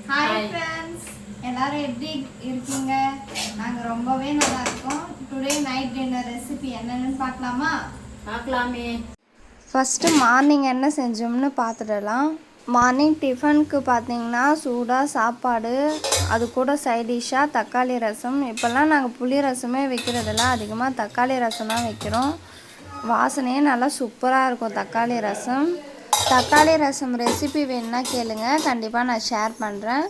Hi friends, எல்லாரும் எப்படி இருக்கீங்க? நாங்கள் ரொம்பவே நல்லா இருக்கோம். டுடே நைட் டின்னர் ரெசிபி என்னன்னு பார்க்கலாமே. ஃபஸ்ட்டு மார்னிங் என்ன செஞ்சோம்னு பார்த்துடலாம். மார்னிங் டிஃபனுக்கு பார்த்தீங்கன்னா சூடாக சாப்பாடு, அது கூட சைட் டிஷ்ஷாக தக்காளி ரசம். இப்போல்லாம் நாங்கள் புளி ரசமே வைக்கிறதில்ல, அதிகமாக தக்காளி ரசம் தான் வைக்கிறோம். வாசனையே நல்லா சூப்பராக இருக்கும் தக்காளி ரசம். தக்காளி ரசம் ரெசிபி வேணுன்னா கேளுங்க, கண்டிப்பாக நான் ஷேர் பண்ணுறேன்.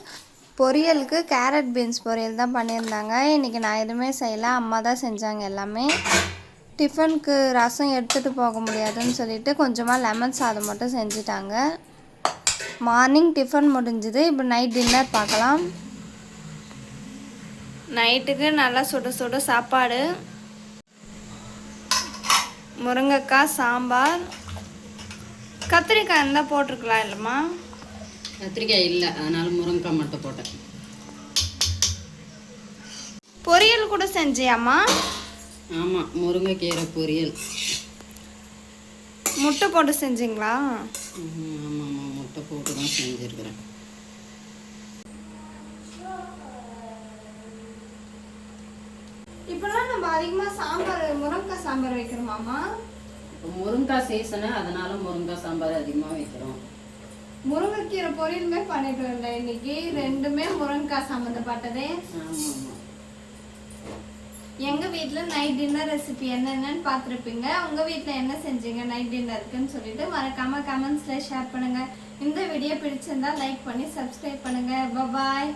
பொரியலுக்கு கேரட் பீன்ஸ் பொரியல் தான் பண்ணியிருந்தாங்க. இன்றைக்கி நான் எதுவுமே செய்யலை, அம்மா தான் செஞ்சாங்க எல்லாமே. டிஃபனுக்கு ரசம் எடுத்துகிட்டு போக முடியாதுன்னு சொல்லிட்டு கொஞ்சமாக லெமன் சாதம் மட்டும் செஞ்சுட்டாங்க. மார்னிங் டிஃபன் முடிஞ்சுது. இப்போ நைட் டின்னர் பார்க்கலாம். நைட்டுக்கு நல்லா சுட சுட சாப்பாடு, முருங்கைக்காய் சாம்பார். கத்திரிக்காய் இருந்தால் போட்டிருக்கலாம் இல்லைம்மா? கத்திரிக்காய் இல்லை, அதனால முருங்கைக்காய் மட்டும் போட்டேன். பொரியல் கூட செஞ்சியாம்மா? ஆமாம், முருங்கைக்கீரை பொரியல். முட்டை போட்டு செஞ்சிங்களா? ஆமாம்மா, முட்டை போட்டு தான் செஞ்சுருக்குறேன். இப்போலாம் நம்ம அதிகமாக சாம்பார், முருங்கைக்காய் சாம்பார் வைக்கிறோமாம்மா? இப்போ முருங்கைக்காய் சீசனு, அதனால முருங்கைக்காய் சாம்பார் அதிகமாக வைக்கிறோம். முருங்கைக்கீரை பொரியலுமே பண்ணிட்டு வந்தேன் இன்னைக்கு. ரெண்டுமே முருங்கைக்காய் சம்மந்தப்பட்டதே. ஆமாம்மா. எங்கள் வீட்டில் நைட் டின்னர் ரெசிபி என்னென்னு பார்த்துருப்பீங்க. உங்கள் வீட்டில் என்ன செஞ்சீங்க நைட் டின்னருக்குன்னு சொல்லிட்டு மறக்காமல் கமெண்ட்ஸில் ஷேர் பண்ணுங்கள். இந்த வீடியோ பிடிச்சிருந்தா லைக் பண்ணி சப்ஸ்கிரைப் பண்ணுங்கள். பாய்.